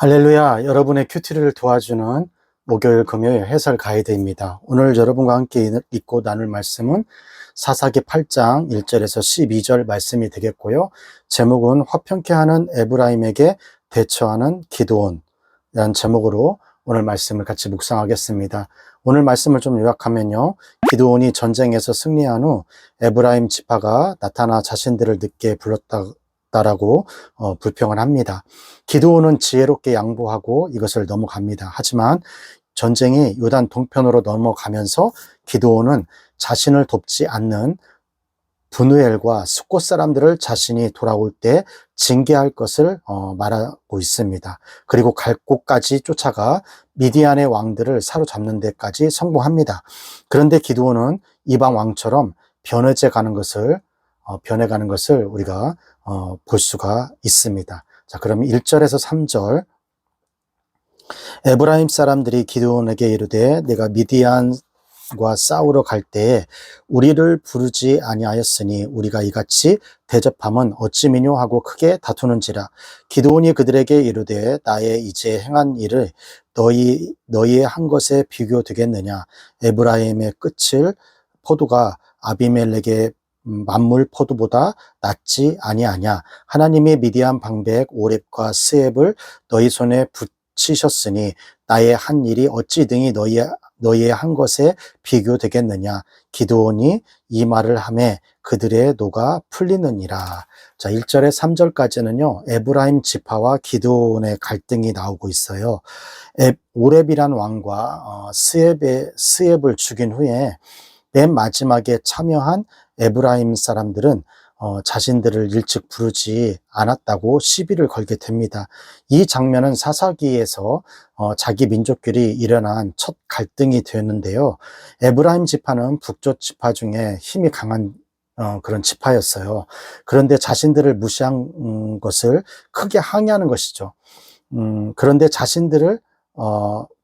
할렐루야, 여러분의 큐티를 도와주는 목요일 금요일 해설 가이드입니다. 오늘 여러분과 함께 읽고 나눌 말씀은 사사기 8장 1절에서 12절 말씀이 되겠고요. 제목은 화평케 하는 에브라임에게 대처하는 기드온이라는 제목으로 오늘 말씀을 같이 묵상하겠습니다. 오늘 말씀을 좀 요약하면요. 기드온이 전쟁에서 승리한 후 에브라임 지파가 나타나 자신들을 늦게 불렀다라고 불평을 합니다. 기드온은 지혜롭게 양보하고 이것을 넘어갑니다. 하지만 전쟁이 요단 동편으로 넘어가면서 기드온은 자신을 돕지 않는 브누엘과 숫곳 사람들을 자신이 돌아올 때 징계할 것을 말하고 있습니다. 그리고 갈 곳까지 쫓아가 미디안의 왕들을 사로잡는 데까지 성공합니다. 그런데 기드온은 이방 왕처럼 변해가는 것을 우리가 볼 수가 있습니다. 자, 그럼 1절에서 3절. 에브라임 사람들이 기드온에게 이르되 내가 미디안과 싸우러 갈 때에 우리를 부르지 아니하였으니 우리가 이같이 대접함은 어찌 미뇨 하고 크게 다투는지라. 기드온이 그들에게 이르되 나의 이제 행한 일을 너희의 한 것에 비교되겠느냐. 에브라임의 끝을 포도가 아비멜렉의 만물 포도보다 낫지 아니하냐. 하나님이 미디안 방백 오렙과 스앱을 너희 손에 붙이셨으니 나의 한 일이 어찌 등이 너희의 한 것에 비교되겠느냐. 기드온이 이 말을 하매 그들의 노가 풀리느니라. 자, 1절에 3절까지는요. 에브라임 지파와 기드온의 갈등이 나오고 있어요. 오렙이란 왕과 스앱을 죽인 후에 맨 마지막에 참여한 에브라임 사람들은 자신들을 일찍 부르지 않았다고 시비를 걸게 됩니다. 이 장면은 사사기에서 자기 민족끼리 일어난 첫 갈등이 되었는데요. 에브라임 지파는 북쪽 지파 중에 힘이 강한 그런 지파였어요. 그런데 자신들을 무시한 것을 크게 항의하는 것이죠. 그런데 자신들을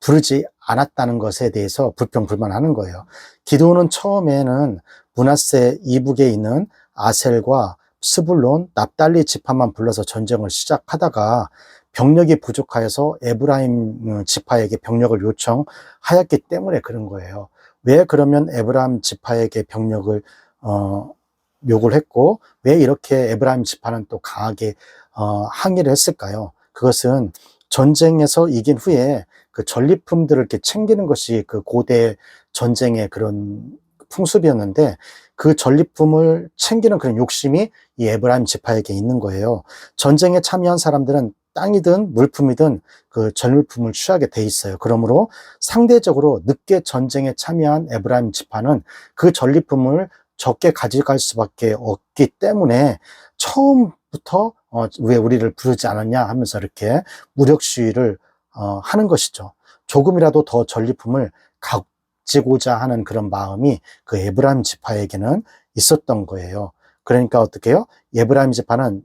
부르지 않았다는 것에 대해서 불평불만하는 거예요. 기드온은 처음에는 므낫세 이북에 있는 아셀과 스불론, 납달리 지파만 불러서 전쟁을 시작하다가 병력이 부족하여서 에브라임 지파에게 병력을 요청하였기 때문에 그런 거예요. 왜 그러면 에브라임 지파에게 병력을 요구를 했고 왜 이렇게 에브라임 지파는 또 강하게 항의를 했을까요? 그것은 전쟁에서 이긴 후에 그 전리품들을 이렇게 챙기는 것이 그 고대 전쟁의 그런 풍습이었는데 그 전리품을 챙기는 그런 욕심이 이 에브라임 지파에게 있는 거예요. 전쟁에 참여한 사람들은 땅이든 물품이든 그 전리품을 취하게 돼 있어요. 그러므로 상대적으로 늦게 전쟁에 참여한 에브라임 지파는 그 전리품을 적게 가져갈 수밖에 없기 때문에 처음부터 왜 우리를 부르지 않았냐 하면서 이렇게 무력 시위를 하는 것이죠. 조금이라도 더 전리품을 가지고자 하는 그런 마음이 그 에브라임 지파에게는 있었던 거예요. 그러니까 어떻게 해요? 에브라임 지파는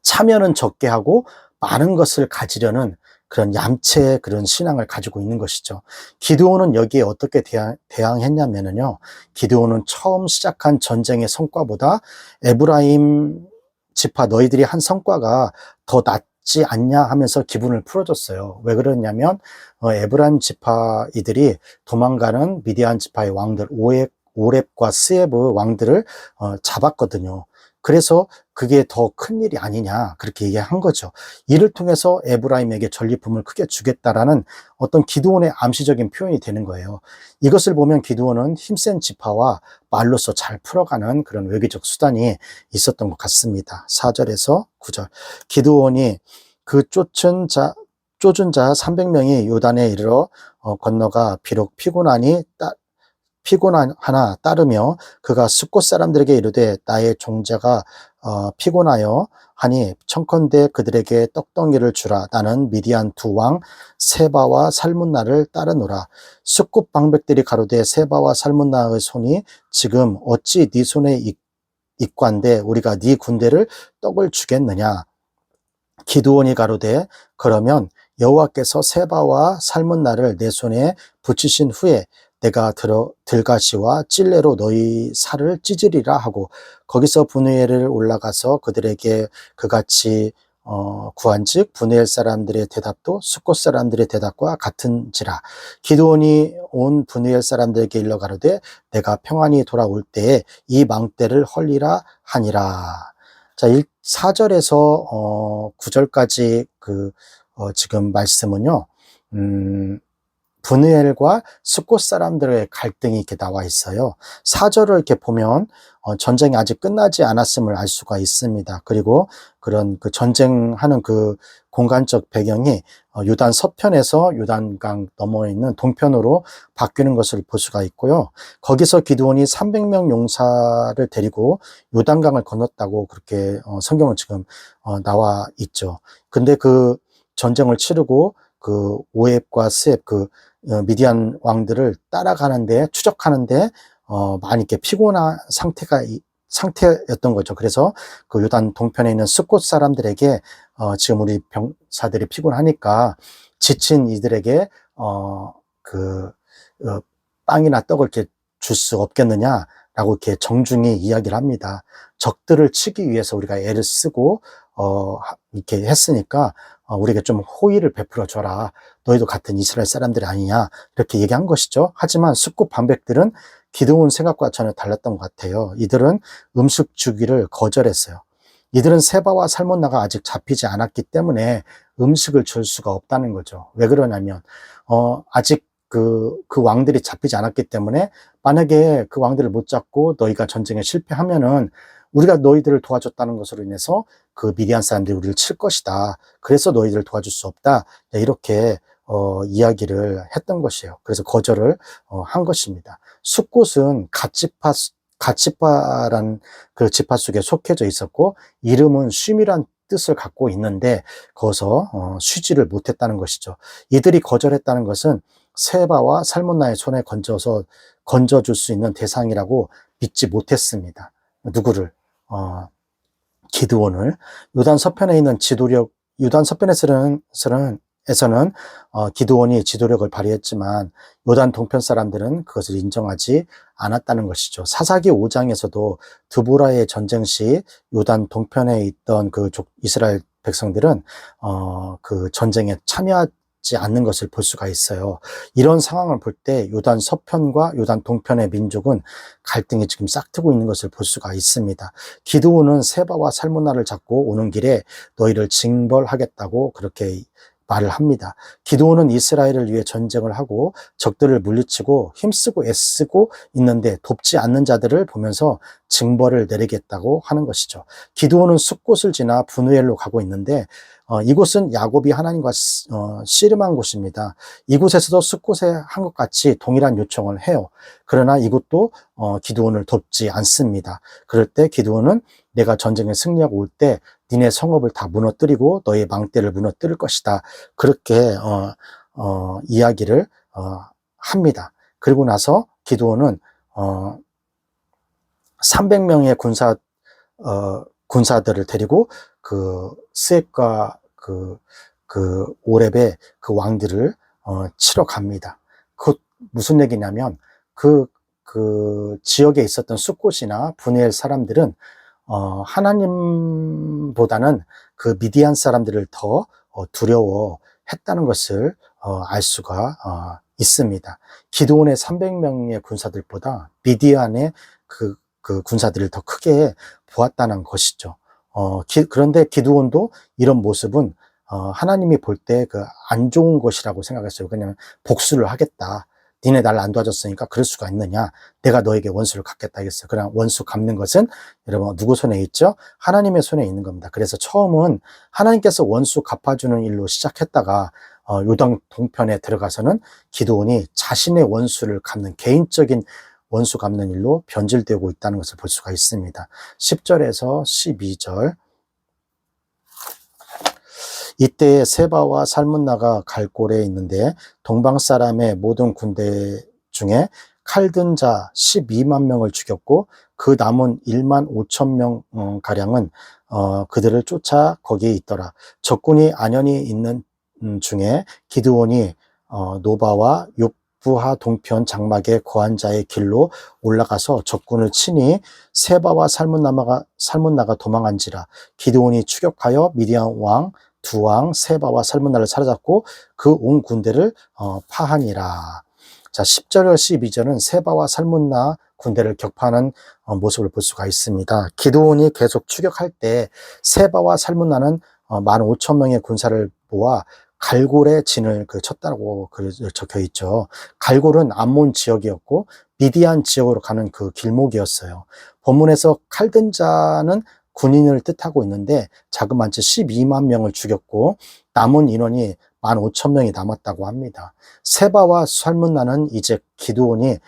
참여는 적게 하고 많은 것을 가지려는 그런 얌체의 그런 신앙을 가지고 있는 것이죠. 기드온은 여기에 어떻게 대항했냐면요. 기드온은 처음 시작한 전쟁의 성과보다 에브라임 지파 너희들이 한 성과가 더 낫지 않냐 하면서 기분을 풀어줬어요. 왜 그러냐면 에브라임 지파 이들이 도망가는 미디안 지파의 왕들 오렙과 스에브 왕들을 잡았거든요. 그래서 그게 더 큰 일이 아니냐 그렇게 얘기한 거죠. 이를 통해서 에브라임에게 전리품을 크게 주겠다라는 어떤 기드온의 암시적인 표현이 되는 거예요. 이것을 보면 기드온은 힘센 지파와 말로써 잘 풀어가는 그런 외교적 수단이 있었던 것 같습니다. 4절에서 9절. 기드온이 그 쫓은 자 300명이 요단에 이르러 건너가 비록 피곤하나 따르며 그가 숫곳 사람들에게 이르되 나의 종자가 피곤하여 하니 청컨대 그들에게 떡덩이를 주라. 나는 미디안 두 왕 세바와 살문나를 따르노라. 숫곳 방백들이 가로되 세바와 살문나의 손이 지금 어찌 네 손에 있관데 우리가 네 군대를 떡을 주겠느냐. 기드온이 가로되 그러면 여호와께서 세바와 살문나를 내 손에 붙이신 후에 내가 들가시와 찔레로 너희 살을 찢으리라 하고 거기서 브누엘을 올라가서 그들에게 그같이 구한즉 브누엘 사람들의 대답도 숫곳 사람들의 대답과 같은지라. 기드온이 온 브누엘 사람들에게 일러 가로되 내가 평안히 돌아올 때에 이 망대를 헐리라 하니라. 자, 4절에서 9절까지 지금 말씀은요. 브누엘과 숫곳 사람들의 갈등이 이렇게 나와 있어요. 4절을 이렇게 보면 전쟁이 아직 끝나지 않았음을 알 수가 있습니다. 그리고 그런 그 전쟁하는 그 공간적 배경이 요단 서편에서 요단강 너머에 있는 동편으로 바뀌는 것을 볼 수가 있고요. 거기서 기드온이 300명 용사를 데리고 요단강을 건넜다고 그렇게 성경은 지금 나와 있죠. 근데 그 전쟁을 치르고 그 오앱과 스앱 미디안 왕들을 따라가는데 추적하는데 많이 이렇게 피곤한 상태였던 거죠. 그래서 그 요단 동편에 있는 숫곳 사람들에게 지금 우리 병사들이 피곤하니까 지친 이들에게 빵이나 떡을 이렇게 줄 수 없겠느냐라고 이렇게 정중히 이야기를 합니다. 적들을 치기 위해서 우리가 애를 쓰고 이렇게 했으니까 우리에게 좀 호의를 베풀어 줘라. 너희도 같은 이스라엘 사람들이 아니냐. 이렇게 얘기한 것이죠. 하지만 숫곳 반백들은 기드온 생각과 전혀 달랐던 것 같아요. 이들은 음식 주기를 거절했어요. 이들은 세바와 살몬나가 아직 잡히지 않았기 때문에 음식을 줄 수가 없다는 거죠. 왜 그러냐면 아직 그 왕들이 잡히지 않았기 때문에 만약에 그 왕들을 못 잡고 너희가 전쟁에 실패하면은 우리가 너희들을 도와줬다는 것으로 인해서 그 미디안 사람들이 우리를 칠 것이다. 그래서 너희들을 도와줄 수 없다. 이렇게 이야기를 했던 것이에요. 그래서 거절을 한 것입니다. 숫곳은 갓지파란 그 지파 속에 속해져 있었고 이름은 쉼이란 뜻을 갖고 있는데 거기서 쉬지를 못했다는 것이죠. 이들이 거절했다는 것은 세바와 살몬나의 손에 건져줄 수 있는 대상이라고 믿지 못했습니다. 누구를? 기드온을. 요단 서편에 있는 요단 서편에서는 기드온이 지도력을 발휘했지만 요단 동편 사람들은 그것을 인정하지 않았다는 것이죠. 사사기 5장에서도 드보라의 전쟁 시 요단 동편에 있던 그 이스라엘 백성들은 그 전쟁에 참여하지 않는 것을 볼 수가 있어요. 이런 상황을 볼 때 요단 서편과 요단 동편의 민족은 갈등이 지금 싹트고 있는 것을 볼 수가 있습니다. 기드온은 세바와 살문나를 잡고 오는 길에 너희를 징벌하겠다고 그렇게 말을 합니다. 기드온은 이스라엘을 위해 전쟁을 하고 적들을 물리치고 힘쓰고 애쓰고 있는데 돕지 않는 자들을 보면서 징벌을 내리겠다고 하는 것이죠. 기드온은 숫곳을 지나 브누엘로 가고 있는데 이곳은 야곱이 하나님과 씨름한 곳입니다. 이곳에서도 숫곳에 한 것 같이 동일한 요청을 해요. 그러나 이곳도 기드온을 돕지 않습니다. 그럴 때 기드온은 내가 전쟁에 승리하고 올 때 니네 성읍을 다 무너뜨리고 너의 망대를 무너뜨릴 것이다. 그렇게 이야기를 합니다. 그리고 나서 기드온은 300명의 군사들을 데리고 그 스엡과 그 오렙의 그 왕들을 치러 갑니다. 그 무슨 얘기냐면 그 지역에 있었던 숫곳이나 브누엘 사람들은 하나님보다는 그 미디안 사람들을 더 두려워했다는 것을 알 수가 있습니다. 기드온의 300명의 군사들보다 미디안의 그 군사들을 더 크게 보았다는 것이죠. 그런데 기드온도 이런 모습은 하나님이 볼 때 그 안 좋은 것이라고 생각했어요. 왜냐하면 복수를 하겠다. 니네 나를 안 도와줬으니까 그럴 수가 있느냐. 내가 너에게 원수를 갚겠다 했어요. 그냥 원수 갚는 것은 여러분 누구 손에 있죠? 하나님의 손에 있는 겁니다. 그래서 처음은 하나님께서 원수 갚아주는 일로 시작했다가 요단 동편에 들어가서는 기드온이 자신의 원수를 갚는 개인적인 원수 갚는 일로 변질되고 있다는 것을 볼 수가 있습니다. 10절에서 12절. 이때 세바와 살문나가 갈골에 있는데 동방 사람의 모든 군대 중에 칼든 자 12만 명을 죽였고 그 남은 1만 5천 명 가량은 그들을 쫓아 거기에 있더라. 적군이 안연히 있는 중에 기드온이 노바와 북부하 동편 장막에 거한 자의 길로 올라가서 적군을 치니 세바와 살문나가 도망한지라. 기드온이 추격하여 미디안 왕 두 왕 세바와 살문나를 사로잡고 그 온 군대를 파하니라. 자, 10절과 12절은 세바와 살문나 군대를 격파하는 모습을 볼 수가 있습니다. 기드온이 계속 추격할 때 세바와 살문나는 15,000명의 군사를 모아 갈골의 진을 쳤다고 적혀 있죠. 갈골은 암몬 지역이었고 미디안 지역으로 가는 그 길목이었어요. 본문에서 칼든자는 군인을 뜻하고 있는데 자그마치 12만 명을 죽였고 남은 인원이 15,000명이 남았다고 합니다. 세바와 살문나는 이제 기드온이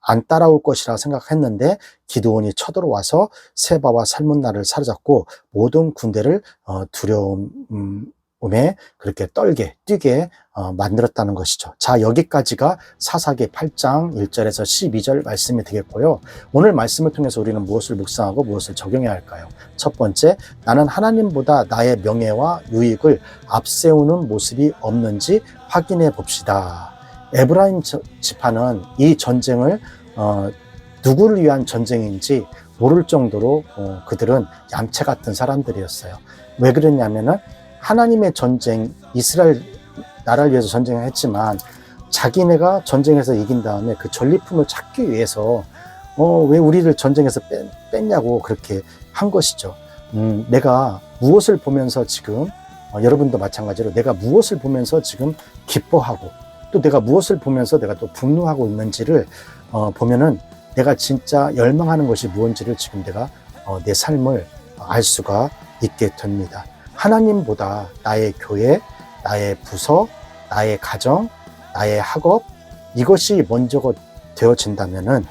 안 따라올 것이라 생각했는데 기드온이 쳐들어와서 세바와 살문나를 사로잡고 모든 군대를 두려움에 그렇게 뛰게 만들었다는 것이죠. 자, 여기까지가 사사기 8장 1절에서 12절 말씀이 되겠고요. 오늘 말씀을 통해서 우리는 무엇을 묵상하고 무엇을 적용해야 할까요? 첫 번째, 나는 하나님보다 나의 명예와 유익을 앞세우는 모습이 없는지 확인해 봅시다. 에브라임 지파는 이 전쟁을 누구를 위한 전쟁인지 모를 정도로 그들은 얌체 같은 사람들이었어요. 왜 그랬냐면은 하나님의 전쟁, 이스라엘 나라를 위해서 전쟁을 했지만 자기네가 전쟁에서 이긴 다음에 그 전리품을 찾기 위해서 왜 우리를 전쟁에서 뺐냐고 그렇게 한 것이죠. 내가 무엇을 보면서 지금 여러분도 마찬가지로 내가 무엇을 보면서 지금 기뻐하고 또 내가 무엇을 보면서 내가 또 분노하고 있는지를 보면은 내가 진짜 열망하는 것이 무엇인지를 지금 내가 내 삶을 알 수가 있게 됩니다. 하나님보다 나의 교회, 나의 부서, 나의 가정, 나의 학업 이것이 먼저 되어진다면은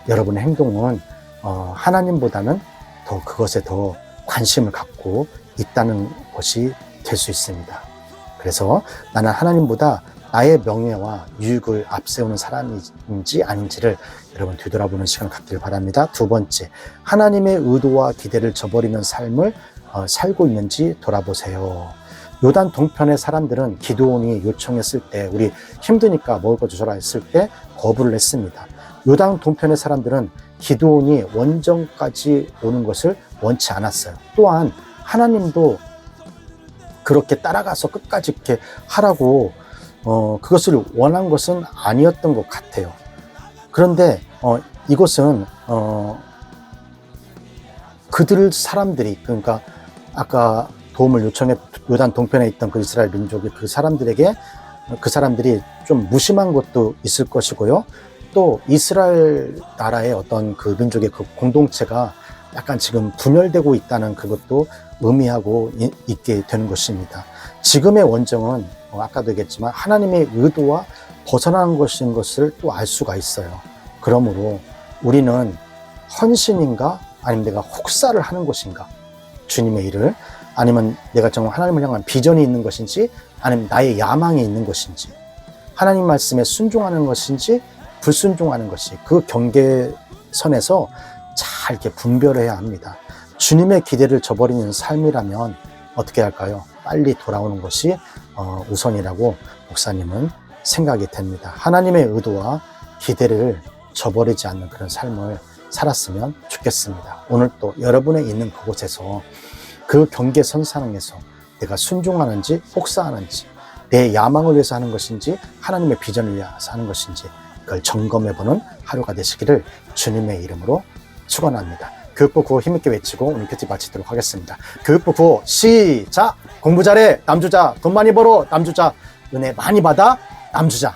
여러분의 행동은 하나님보다는 더 그것에 더 관심을 갖고 있다는 것이 될 수 있습니다. 그래서 나는 하나님보다 나의 명예와 유익을 앞세우는 사람인지 아닌지를 여러분 되돌아보는 시간을 갖길 바랍니다. 두 번째, 하나님의 의도와 기대를 저버리는 삶을 살고 있는지 돌아보세요. 요단 동편의 사람들은 기드온이 요청했을 때 우리 힘드니까 먹을 거 주셔라 했을 때 거부를 했습니다. 요단 동편의 사람들은 기드온이 원정까지 오는 것을 원치 않았어요. 또한 하나님도 그렇게 따라가서 끝까지 이렇게 하라고 그것을 원한 것은 아니었던 것 같아요. 그런데 이것은 그들 사람들이 그러니까 아까 도움을 요청해 요단 동편에 있던 그 이스라엘 민족이 그 사람들이 좀 무심한 것도 있을 것이고요. 또 이스라엘 나라의 어떤 그 민족의 그 공동체가 약간 지금 분열되고 있다는 그것도 의미하고 있게 되는 것입니다. 지금의 원정은 아까도 얘기했지만 하나님의 의도와 벗어나는 것인 것을 또 알 수가 있어요. 그러므로 우리는 헌신인가 아니면 내가 혹사를 하는 것인가 주님의 일을 아니면 내가 정말 하나님을 향한 비전이 있는 것인지 아니면 나의 야망이 있는 것인지 하나님 말씀에 순종하는 것인지 불순종하는 것이 그 경계선에서 잘 이렇게 분별해야 합니다. 주님의 기대를 저버리는 삶이라면 어떻게 할까요? 빨리 돌아오는 것이 우선이라고 목사님은 생각이 됩니다. 하나님의 의도와 기대를 저버리지 않는 그런 삶을 살았으면 좋겠습니다. 오늘 또 여러분의 있는 그곳에서 그 경계선상에서 내가 순종하는지 혹사하는지 내 야망을 위해서 하는 것인지 하나님의 비전을 위해서 하는 것인지 그걸 점검해보는 하루가 되시기를 주님의 이름으로 축원합니다. 교육부 구호 힘있게 외치고 오늘 큐티 마치도록 하겠습니다. 교육부 구호 시작! 공부 잘해 남주자, 돈 많이 벌어 남주자, 은혜 많이 받아 남주자.